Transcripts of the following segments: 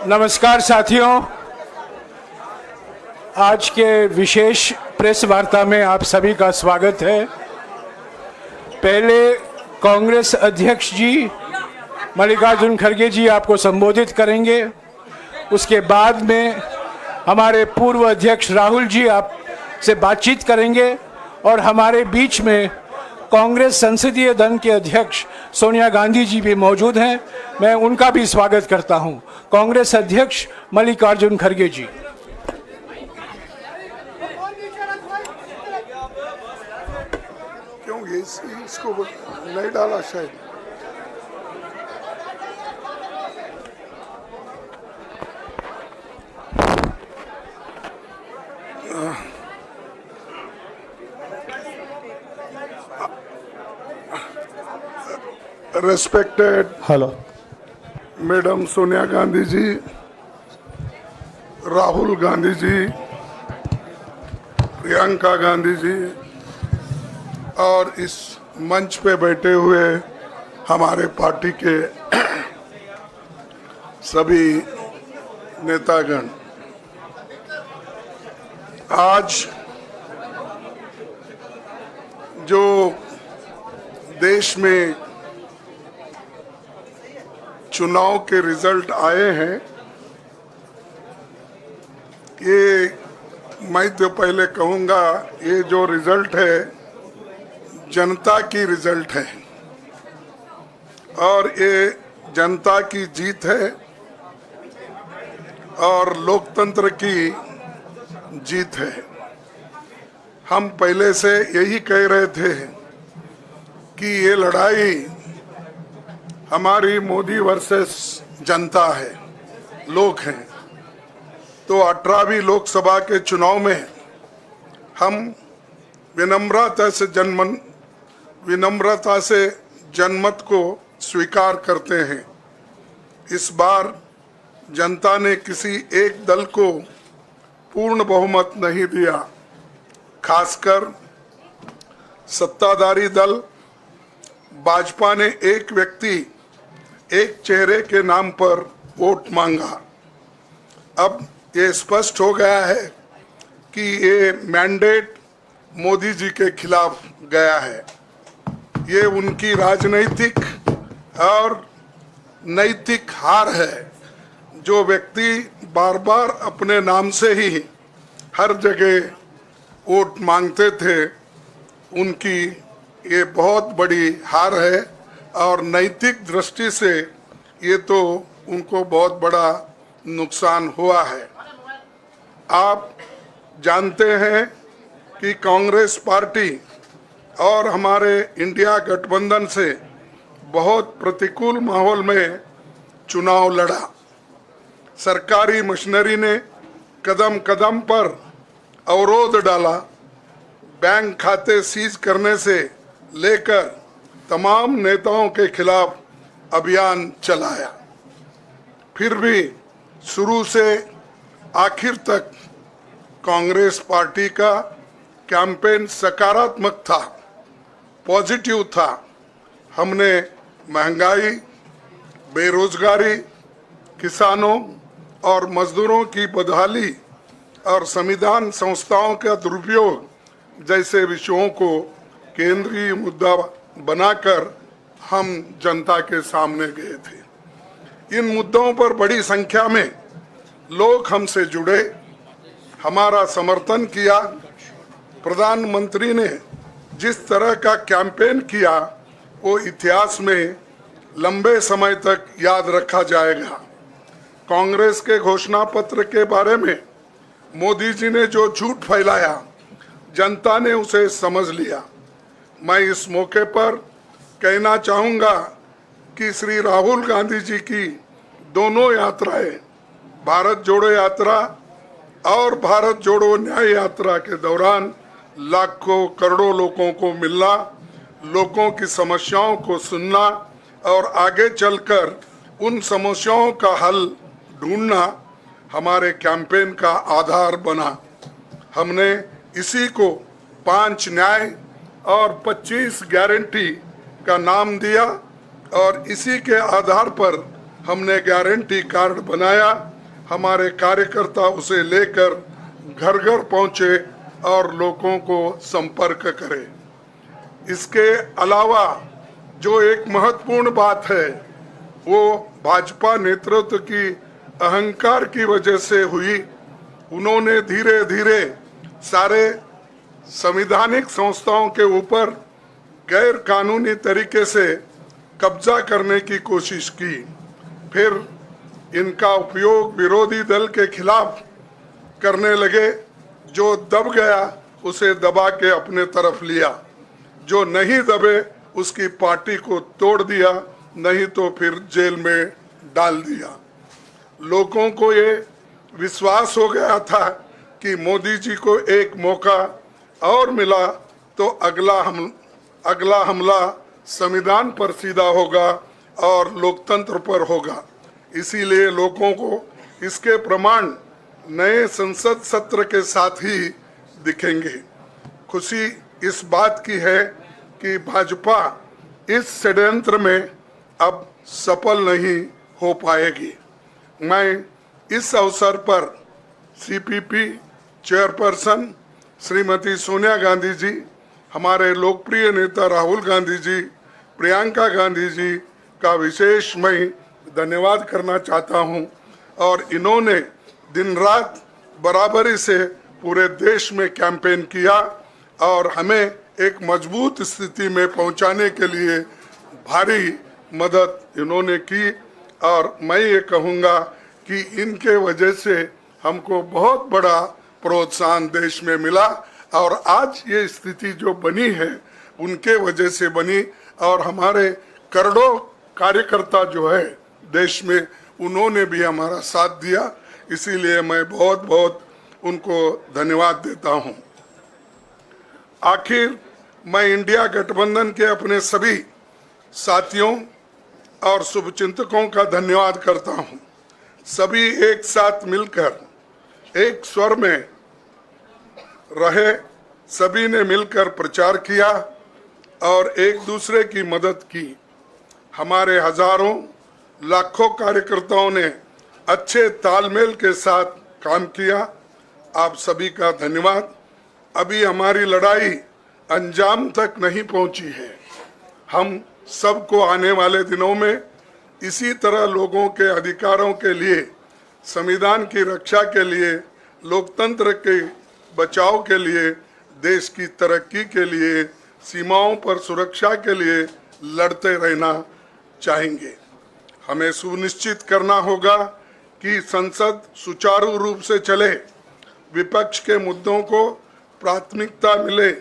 नमस्कार साथियों, आज के विशेष प्रेस वार्ता में आप सभी का स्वागत है। पहले कांग्रेस अध्यक्ष जी मल्लिकार्जुन खड़गे जी आपको संबोधित करेंगे। उसके बाद में हमारे पूर्व अध्यक्ष राहुल जी आपसे बातचीत करेंगे और हमारे बीच में कांग्रेस संसदीय दल के अध्यक्ष सोनिया गांधी जी भी मौजूद हैं। मैं उनका भी स्वागत करता हूं। कांग्रेस अध्यक्ष मल्लिकार्जुन खड़गे जी। क्यों इसको नहीं डाला शायद। Respected hello madam Sonia Gandhi ji, Rahul Gandhi ji, Priyanka Gandhi ji और इस मंच पे बैठे हुए हमारे पार्टी के सभी नेतागण, आज जो देश में चुनाव के रिजल्ट आए हैं, ये मैं तो पहले कहूँगा, ये जो रिजल्ट है जनता की रिजल्ट है और ये जनता की जीत है और लोकतंत्र की जीत है। हम पहले से यही कह रहे थे कि ये लड़ाई हमारी मोदी वर्सेस जनता है, लोग हैं। तो 18वीं लोकसभा के चुनाव में हम विनम्रता से जनमत को स्वीकार करते हैं। इस बार जनता ने किसी एक दल को पूर्ण बहुमत नहीं दिया, खासकर सत्ताधारी दल भाजपा ने एक व्यक्ति एक चेहरे के नाम पर वोट मांगा। अब ये स्पष्ट हो गया है कि ये मैंडेट मोदी जी के खिलाफ गया है। ये उनकी राजनीतिक और नैतिक हार है। जो व्यक्ति बार बार अपने नाम से ही हर जगह वोट मांगते थे, उनकी ये बहुत बड़ी हार है और नैतिक दृष्टि से ये तो उनको बहुत बड़ा नुकसान हुआ है। आप जानते हैं कि कांग्रेस पार्टी और हमारे इंडिया गठबंधन से बहुत प्रतिकूल माहौल में चुनाव लड़ा। सरकारी मशीनरी ने कदम कदम पर अवरोध डाला। बैंक खाते सीज करने से लेकर तमाम नेताओं के खिलाफ अभियान चलाया। फिर भी शुरू से आखिर तक कांग्रेस पार्टी का कैंपेन सकारात्मक था, पॉजिटिव था। हमने महंगाई, बेरोजगारी, किसानों और मजदूरों की बदहाली और संविधान संस्थाओं का दुरुपयोग जैसे विषयों को केंद्रीय मुद्दा बनाकर हम जनता के सामने गए थे। इन मुद्दों पर बड़ी संख्या में लोग हमसे जुड़े, हमारा समर्थन किया। प्रधानमंत्री ने जिस तरह का कैंपेन किया वो इतिहास में लंबे समय तक याद रखा जाएगा। कांग्रेस के घोषणा पत्र के बारे में मोदी जी ने जो झूठ फैलाया, जनता ने उसे समझ लिया। मैं इस मौके पर कहना चाहूँगा कि श्री राहुल गांधी जी की दोनों यात्राएं, भारत जोड़ो यात्रा और भारत जोड़ो न्याय यात्रा के दौरान लाखों करोड़ों लोगों को मिलना, लोगों की समस्याओं को सुनना और आगे चलकर उन समस्याओं का हल ढूंढना हमारे कैंपेन का आधार बना। हमने इसी को 5 न्याय और 25 गारंटी का नाम दिया और इसी के आधार पर हमने गारंटी कार्ड बनाया, हमारे कार्यकर्ता उसे लेकर घर घर पहुंचे और लोगों को संपर्क करें। इसके अलावा जो एक महत्वपूर्ण बात है वो भाजपा नेतृत्व की अहंकार की वजह से हुई। उन्होंने धीरे धीरे सारे संवैधानिक संस्थाओं के ऊपर गैर कानूनी तरीके से कब्जा करने की कोशिश की। फिर इनका उपयोग विरोधी दल के खिलाफ करने लगे। जो दब गया उसे दबा के अपने तरफ लिया, जो नहीं दबे उसकी पार्टी को तोड़ दिया, नहीं तो फिर जेल में डाल दिया। लोगों को ये विश्वास हो गया था कि मोदी जी को एक मौका और मिला तो अगला हमला संविधान पर सीधा होगा और लोकतंत्र पर होगा। इसीलिए लोगों को इसके प्रमाण नए संसद सत्र के साथ ही दिखेंगे। खुशी इस बात की है कि भाजपा इस षड्यंत्र में अब सफल नहीं हो पाएगी। मैं इस अवसर पर सीपीपी चेयरपर्सन श्रीमती सोनिया गांधी जी, हमारे लोकप्रिय नेता राहुल गांधी जी, प्रियंका गांधी जी का विशेष मैं धन्यवाद करना चाहता हूं। और इन्होंने दिन रात बराबरी से पूरे देश में कैंपेन किया और हमें एक मजबूत स्थिति में पहुंचाने के लिए भारी मदद इन्होंने की। और मैं ये कहूँगा कि इनके वजह से हमको बहुत बड़ा प्रोत्साहन देश में मिला और आज ये स्थिति जो बनी है उनके वजह से बनी। और हमारे करोड़ों कार्यकर्ता जो है देश में, उन्होंने भी हमारा साथ दिया। इसीलिए मैं बहुत बहुत उनको धन्यवाद देता हूं। आखिर मैं इंडिया गठबंधन के अपने सभी साथियों और शुभचिंतकों का धन्यवाद करता हूं। सभी एक साथ मिलकर एक स्वर में रहे, सभी ने मिलकर प्रचार किया और एक दूसरे की मदद की। हमारे हजारों लाखों कार्यकर्ताओं ने अच्छे तालमेल के साथ काम किया। आप सभी का धन्यवाद। अभी हमारी लड़ाई अंजाम तक नहीं पहुंची है। हम सबको आने वाले दिनों में इसी तरह लोगों के अधिकारों के लिए, संविधान की रक्षा के लिए, लोकतंत्र के बचाव के लिए, देश की तरक्की के लिए, सीमाओं पर सुरक्षा के लिए लड़ते रहना चाहेंगे। हमें सुनिश्चित करना होगा कि संसद सुचारू रूप से चले, विपक्ष के मुद्दों को प्राथमिकता मिले,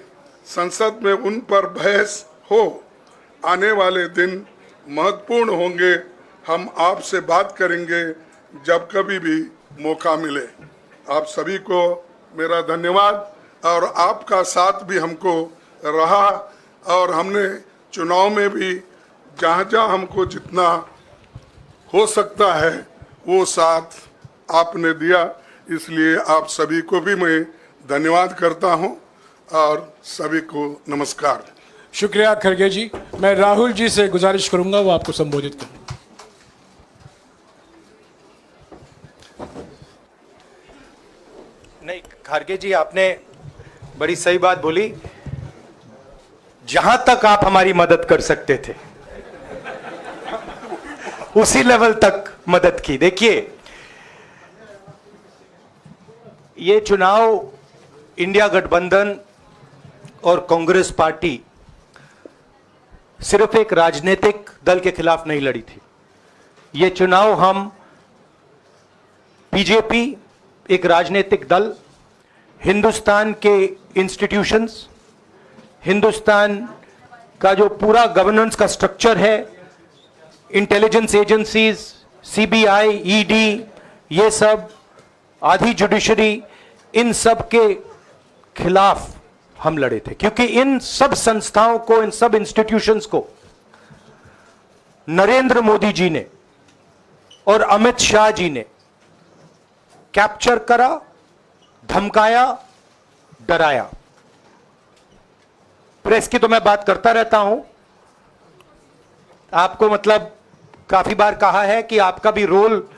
संसद में उन पर बहस हो। आने वाले दिन महत्वपूर्ण होंगे। हम आपसे बात करेंगे जब कभी भी मौका मिले। आप सभी को मेरा धन्यवाद। और आपका साथ भी हमको रहा और हमने चुनाव में भी जहाँ जहाँ हमको जितना हो सकता है वो साथ आपने दिया। इसलिए आप सभी को भी मैं धन्यवाद करता हूँ और सभी को नमस्कार। शुक्रिया खड़गे जी। मैं राहुल जी से गुजारिश करूंगा वो आपको संबोधित करें। नहीं, खड़गे जी आपने बड़ी सही बात बोली। जहां तक आप हमारी मदद कर सकते थे उसी लेवल तक मदद की। देखिए, ये चुनाव इंडिया गठबंधन और कांग्रेस पार्टी सिर्फ एक राजनीतिक दल के खिलाफ नहीं लड़ी थी। ये चुनाव हम बीजेपी, एक राजनीतिक दल, हिंदुस्तान के इंस्टीट्यूशंस, हिंदुस्तान का जो पूरा गवर्नेंस का स्ट्रक्चर है, इंटेलिजेंस एजेंसीज, सीबीआई, ईडी, ये सब, आधी जुडिशरी, इन सब के खिलाफ हम लड़े थे। क्योंकि इन सब संस्थाओं को, इन सब इंस्टीट्यूशंस को नरेंद्र मोदी जी ने और अमित शाह जी ने कैप्चर करा, धमकाया, डराया। प्रेस की तो मैं बात करता रहता हूं, आपको मतलब काफी बार कहा है कि आपका भी रोल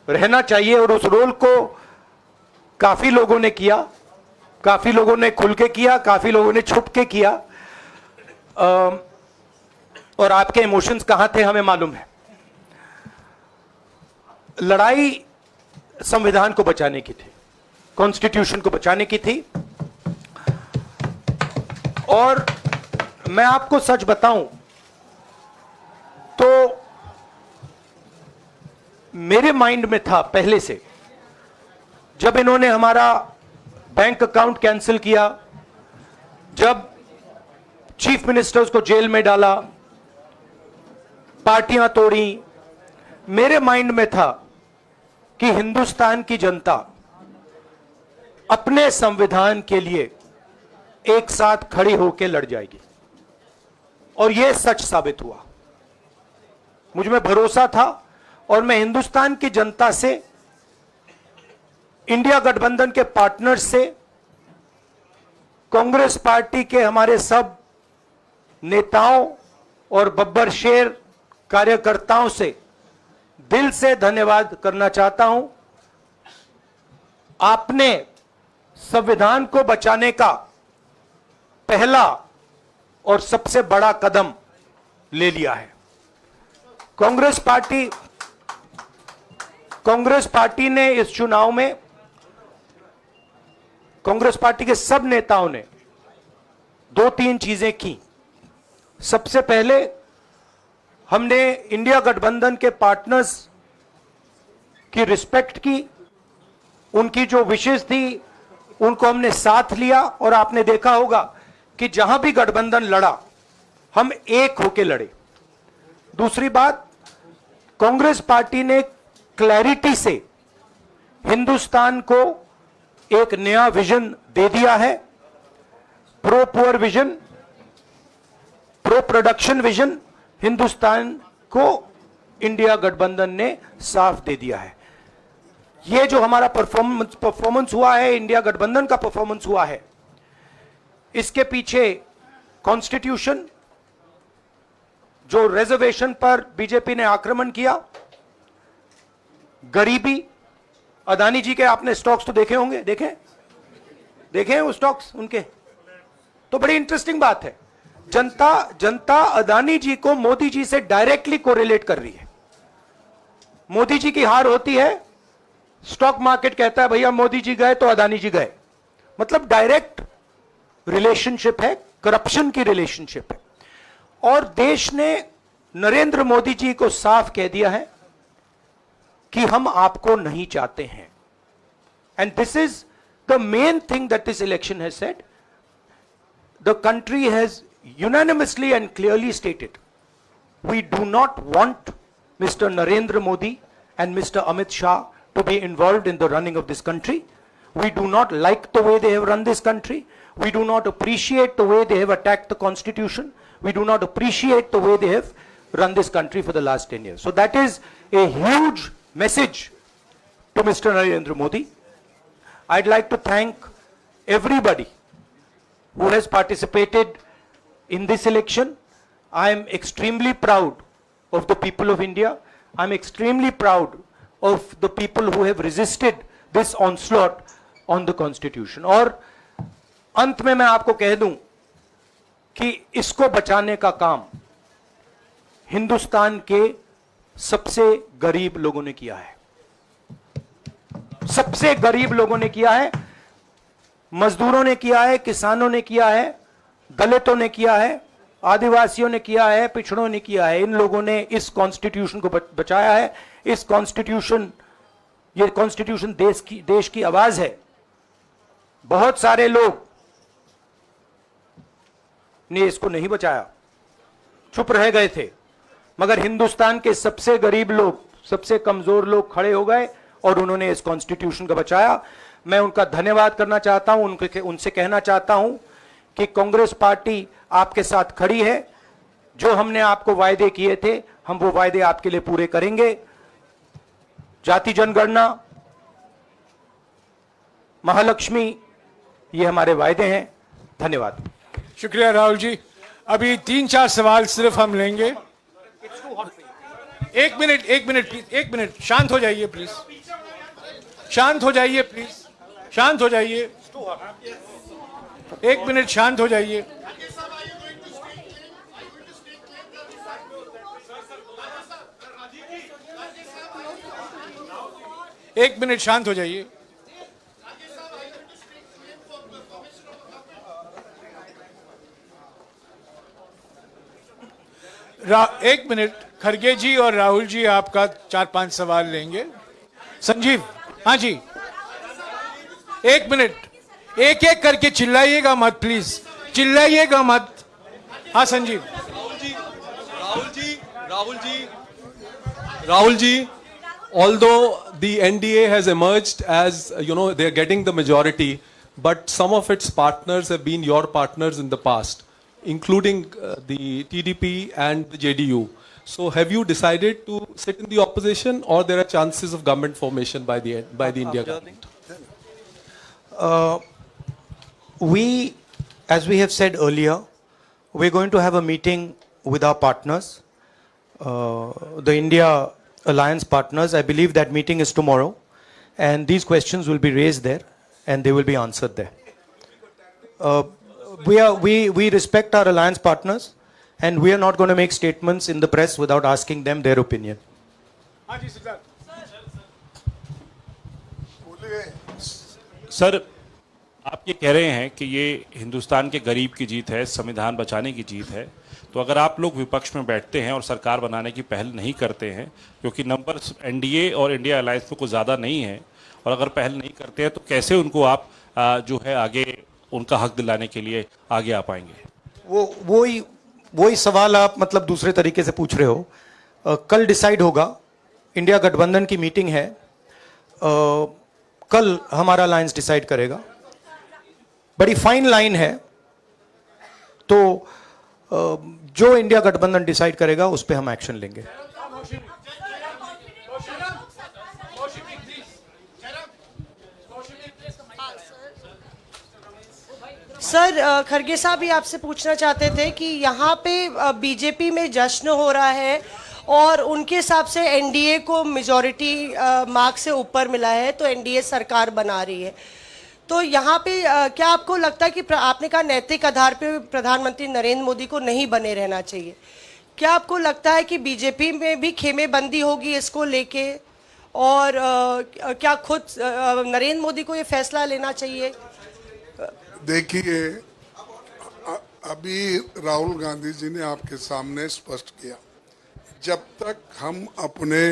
रहना चाहिए, और उस रोल को काफी लोगों ने किया, काफी लोगों ने खुल के किया, काफी लोगों ने छुप के किया, और आपके इमोशंस कहां थे हमें मालूम है। लड़ाई संविधान को बचाने की थी, कॉन्स्टिट्यूशन को बचाने की थी। और मैं आपको सच बताऊं तो मेरे माइंड में था पहले से, जब इन्होंने हमारा बैंक अकाउंट कैंसिल किया, जब चीफ मिनिस्टर्स को जेल में डाला, पार्टियां तोड़ी, मेरे माइंड में था कि हिंदुस्तान की जनता अपने संविधान के लिए एक साथ खड़ी होकर लड़ जाएगी, और यह सच साबित हुआ। मुझ में भरोसा था, और मैं हिंदुस्तान की जनता से, इंडिया गठबंधन के पार्टनर्स से, कांग्रेस पार्टी के हमारे सब नेताओं और बब्बर शेर कार्यकर्ताओं से दिल से धन्यवाद करना चाहता हूं। आपने संविधान को बचाने का पहला और सबसे बड़ा कदम ले लिया है। कांग्रेस पार्टी ने इस चुनाव में, कांग्रेस पार्टी के सब नेताओं ने 2-3 चीजें की। सबसे पहले हमने इंडिया गठबंधन के पार्टनर्स की रिस्पेक्ट की, उनकी जो विशेष थी उनको हमने साथ लिया, और आपने देखा होगा कि जहां भी गठबंधन लड़ा हम एक होकर लड़े। दूसरी बात, कांग्रेस पार्टी ने क्लैरिटी से हिंदुस्तान को एक नया विजन दे दिया है, pro poor vision, pro production vision Hindustan को इंडिया गठबंधन ने साफ दे दिया है। यह जो हमारा परफॉर्मेंस हुआ है, इंडिया गठबंधन का परफॉर्मेंस हुआ है, इसके पीछे कॉन्स्टिट्यूशन, जो रिजर्वेशन पर बीजेपी ने आक्रमण किया, गरीबी, अदानी जी के आपने स्टॉक्स तो देखे होंगे, देखे हैं वो स्टॉक्स उनके, तो बड़ी इंटरेस्टिंग बात है। जनता अदानी जी को मोदी जी से डायरेक्टली कोरिलेट कर रही है। मोदी जी की हार होती है, स्टॉक मार्केट कहता है भैया मोदी जी गए तो अदानी जी गए, मतलब डायरेक्ट रिलेशनशिप है, करप्शन की रिलेशनशिप है। और देश ने नरेंद्र मोदी जी को साफ कह दिया है कि हम आपको नहीं चाहते हैं। And this is the main thing that this election has said. The country has unanimously and clearly stated, we do not want Mr. Narendra Modi and Mr. Amit Shah to be involved in the running of this country. We do not like the way they have run this country. We do not appreciate the way they have attacked the constitution. We do not appreciate the way they have run this country for the last 10 years. So that is a huge message to Mr. Narendra Modi. I'd like to thank everybody who has participated in this election. I am extremely proud of the people of India. I am extremely proud of the people who have resisted this onslaught on the constitution. और अंत में मैं आपको कह दूं कि इसको बचाने का काम हिंदुस्तान के सबसे गरीब लोगों ने किया है, सबसे गरीब लोगों ने किया है, मजदूरों ने किया है, किसानों ने किया है, दलितों ने किया है, आदिवासियों ने किया है, पिछड़ों ने किया है। इन लोगों ने इस कॉन्स्टिट्यूशन को बचाया है। इस कॉन्स्टिट्यूशन, ये कॉन्स्टिट्यूशन देश की आवाज है। बहुत सारे लोग ने इसको नहीं बचाया, चुप रह गए थे, मगर हिंदुस्तान के सबसे गरीब लोग, सबसे कमजोर लोग खड़े हो गए और उन्होंने इस कॉन्स्टिट्यूशन को बचाया। मैं उनका धन्यवाद करना चाहता हूं, उनसे कहना चाहता हूं कि कांग्रेस पार्टी आपके साथ खड़ी है। जो हमने आपको वायदे किए थे, हम वो वायदे आपके लिए पूरे करेंगे। जाति जनगणना, महालक्ष्मी, ये हमारे वायदे हैं। धन्यवाद। शुक्रिया राहुल जी। अभी 3-4 सवाल सिर्फ हम लेंगे। एक मिनट प्लीज, एक मिनट, शांत हो जाइए प्लीज, शांत हो जाइए प्लीज, शांत हो जाइए, एक मिनट शांत हो जाइए। एक मिनट शांत हो जाइए। एक मिनट, खड़गे जी और राहुल जी आपका 4-5 सवाल लेंगे। संजीव, हाँ जी, एक मिनट, एक एक करके चिल्लाइएगा मत प्लीज, चिल्लाइएगा मत। हाँ Sanjeev. Rahul ji, although the NDA has emerged as, they're getting the majority, but some of its partners have been your partners in the past, including the TDP and the JDU. So have you decided to sit in the opposition, or there are chances of government formation by the India government? As we have said earlier, we're going to have a meeting with our partners, the India Alliance partners. I believe that meeting is tomorrow, and these questions will be raised there, and they will be answered there. We respect our alliance partners, and we are not going to make statements in the press without asking them their opinion. Sir, आप ये कह रहे हैं कि ये हिंदुस्तान के गरीब की जीत है, संविधान बचाने की जीत है, तो अगर आप लोग विपक्ष में बैठते हैं और सरकार बनाने की पहल नहीं करते हैं, क्योंकि नंबर एनडीए और इंडिया अलायंस में कुछ ज़्यादा नहीं है, और अगर पहल नहीं करते हैं तो कैसे उनको आप जो है आगे उनका हक दिलाने के लिए आगे आ पाएंगे? वही सवाल आप मतलब दूसरे तरीके से पूछ रहे हो। कल डिसाइड होगा, इंडिया गठबंधन की मीटिंग है, कल हमारा अलायंस डिसाइड करेगा। बड़ी फाइन लाइन है, तो जो इंडिया गठबंधन डिसाइड करेगा उस पे हम एक्शन लेंगे। सर, खड़गे साहब भी आपसे पूछना चाहते थे कि यहाँ पे बीजेपी में जश्न हो रहा है और उनके हिसाब से एनडीए को मेजॉरिटी मार्क से ऊपर मिला है, तो एनडीए सरकार बना रही है। तो यहाँ पे क्या आपको लगता है कि आपने कहा नैतिक आधार पे प्रधानमंत्री नरेंद्र मोदी को नहीं बने रहना चाहिए, क्या आपको लगता है कि बीजेपी में भी खेमेबंदी होगी इसको लेके, और क्या खुद नरेंद्र मोदी को ये फैसला लेना चाहिए? देखिए, अभी राहुल गांधी जी ने आपके सामने स्पष्ट किया, जब तक हम अपने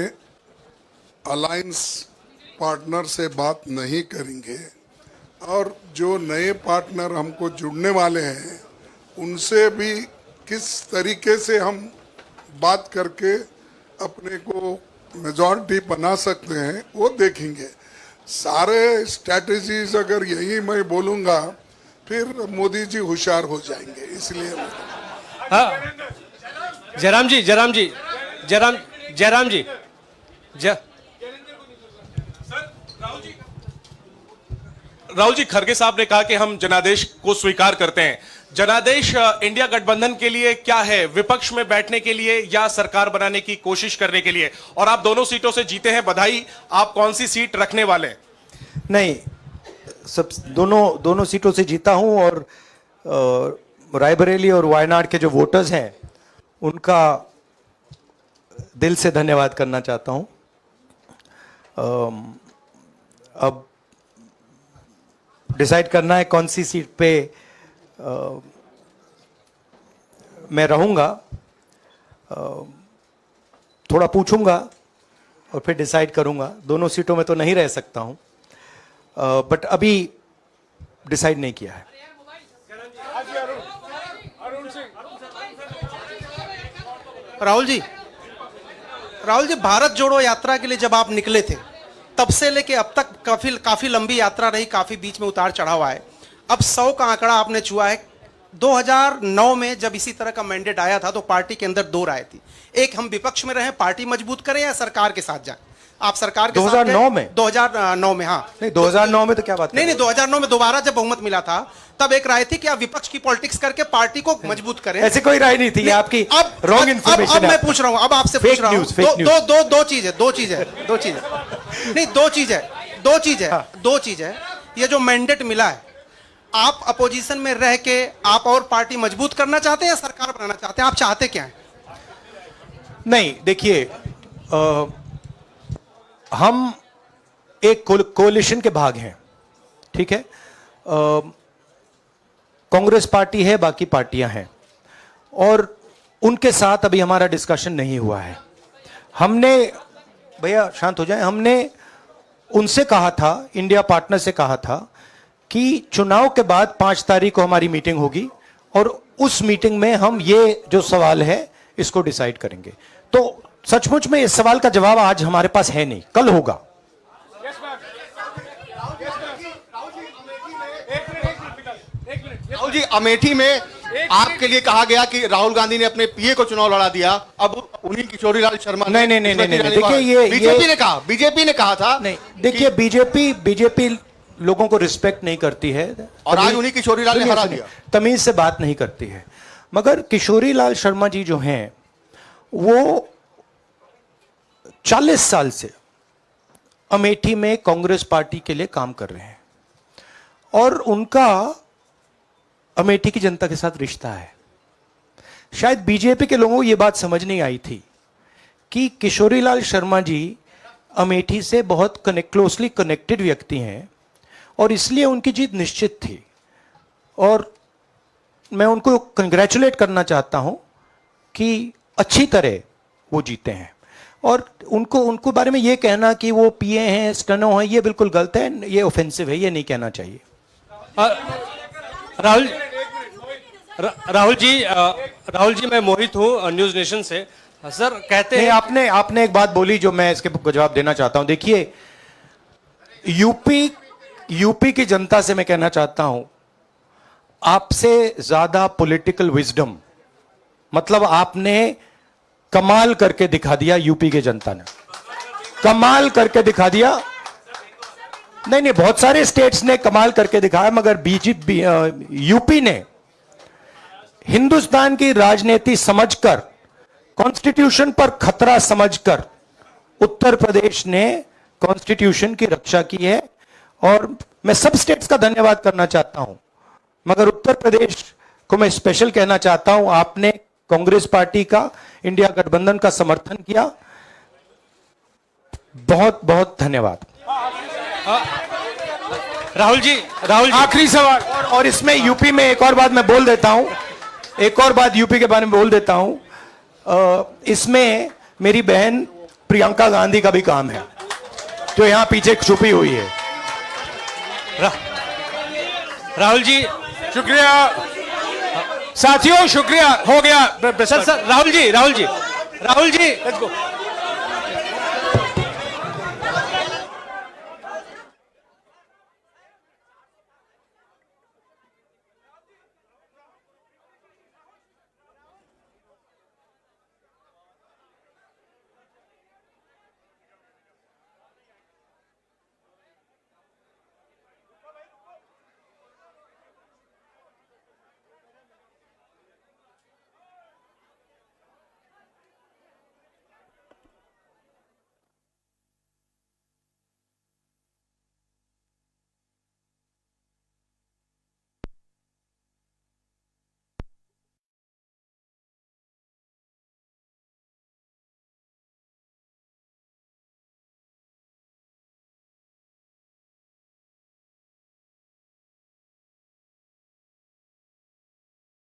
अलायंस पार्टनर से बात नहीं करेंगे और जो नए पार्टनर हमको जुड़ने वाले हैं उनसे भी किस तरीके से हम बात करके अपने को मेजॉरिटी बना सकते हैं वो देखेंगे। सारे स्ट्रैटेजीज अगर यही मैं बोलूँगा फिर मोदी जी होशियार हो जाएंगे, इसलिए हाँ, जयराम जी, राहुल जी, खड़गे साहब ने कहा कि हम जनादेश को स्वीकार करते हैं। जनादेश इंडिया गठबंधन के लिए क्या है? विपक्ष में बैठने के लिए या सरकार बनाने की कोशिश करने के लिए? और आप दोनों सीटों से जीते हैं, बधाई। आप कौन सी सीट रखने वाले हैं? नहीं, सब दोनों सीटों से जीता हूं, और रायबरेली और वायनाड के जो वोटर्स हैं उनका दिल से धन्यवाद करना चाहता हूं। अब डिसाइड करना है कौन सी सीट पे मैं रहूंगा, थोड़ा पूछूंगा और फिर डिसाइड करूंगा। दोनों सीटों में तो नहीं रह सकता हूं, बट अभी डिसाइड नहीं किया है। राहुल जी, भारत जोड़ो यात्रा के लिए जब आप निकले थे तब से लेके अब तक काफी लंबी यात्रा रही, काफी बीच में उतार चढ़ाव आए। अब 100 का आंकड़ा आपने छुआ है। 2009 में जब इसी तरह का मैंडेट आया था तो पार्टी के अंदर दो राय थी, एक हम विपक्ष में रहें, पार्टी मजबूत करें, या सरकार के साथ जाएं। आप सरकार के 2009 में? 2009 में, हाँ। नहीं, 2009 में तो क्या बात नहीं नहीं, 2009 में दोबारा जब बहुमत मिला था तब एक राय थी कि आप विपक्ष की पॉलिटिक्स करके पार्टी को मजबूत करें। ऐसी कोई राय नहीं थी, ये आपकी अब रॉन्ग इन्फॉर्मेशन अब मैं पूछ रहा हूं, अब आपसे पूछ रहा हूं, दो चीज है, दो चीज नहीं, दो चीज है। ये जो मैंडेट मिला है, आप अपोजिशन में रह के आप और पार्टी मजबूत करना चाहते हैं या सरकार बनाना चाहते हैं? आप चाहते क्या है? नहीं, देखिए, हम एक कोलिशन के भाग हैं, ठीक है। कांग्रेस पार्टी है, बाकी पार्टियां हैं, और उनके साथ अभी हमारा डिस्कशन नहीं हुआ है। हमने, भैया शांत हो जाए, हमने उनसे कहा था, इंडिया पार्टनर से कहा था कि चुनाव के बाद 5 तारीख को हमारी मीटिंग होगी और उस मीटिंग में हम ये जो सवाल है इसको डिसाइड करेंगे। तो सचमुच में इस सवाल का जवाब आज हमारे पास है नहीं, कल होगा। राहुल जी, अमेठी में आपके लिए कहा गया कि राहुल गांधी ने अपने पीए को चुनाव लड़ा दिया, अब उन्हीं किशोरीलाल शर्मा नहीं, देखिए, ये बीजेपी ने कहा था। नहीं, देखिए, बीजेपी लोगों को रिस्पेक्ट नहीं करती है, और आज उन्हीं किशोरीलाल ने हरा दिया, तमीज से बात नहीं करती है। मगर किशोरीलाल शर्मा जी जो हैं, वो 40 साल से अमेठी में कांग्रेस पार्टी के लिए काम कर रहे हैं और उनका अमेठी की जनता के साथ रिश्ता है। शायद बीजेपी के लोगों को यह बात समझ नहीं आई थी कि किशोरीलाल शर्मा जी अमेठी से बहुत क्लोजली कनेक्टेड व्यक्ति हैं और इसलिए उनकी जीत निश्चित थी। और मैं उनको कंग्रेचुलेट करना चाहता हूं कि अच्छी तरह वो जीते हैं। और उनको बारे में ये कहना कि वो पीए हैं, स्टनो हैं, ये बिल्कुल गलत है, ये ऑफेंसिव है, ये नहीं कहना चाहिए। राहुल जी, मैं मोहित हूँ न्यूज नेशन से। सर कहते हैं, आपने एक बात बोली जो मैं इसके जवाब देना चाहता हूं। देखिए, यूपी की जनता से मैं कहना चाहता हूं, आपसे ज्यादा पॉलिटिकल विजडम, मतलब आपने कमाल करके दिखा दिया। यूपी की जनता ने कमाल करके दिखा दिया। नहीं, बहुत सारे स्टेट्स ने कमाल करके दिखाया, मगर बीजेपी यूपी ने हिंदुस्तान की राजनीति समझकर, कॉन्स्टिट्यूशन पर खतरा समझकर उत्तर प्रदेश ने कॉन्स्टिट्यूशन की रक्षा की है। और मैं सब स्टेट्स का धन्यवाद करना चाहता हूं, मगर उत्तर प्रदेश को मैं स्पेशल कहना चाहता हूं। आपने कांग्रेस पार्टी का, इंडिया गठबंधन का समर्थन किया, बहुत बहुत धन्यवाद। राहुल जी, आखिरी सवाल, और इसमें यूपी में एक और बात मैं बोल देता हूं, एक और बात यूपी के बारे में बोल देता हूं। इसमें मेरी बहन प्रियंका गांधी का भी काम है, जो यहां पीछे छुपी हुई है। राहुल जी, शुक्रिया साथियों, शुक्रिया, हो गया। Sir Rahul ji, let's go.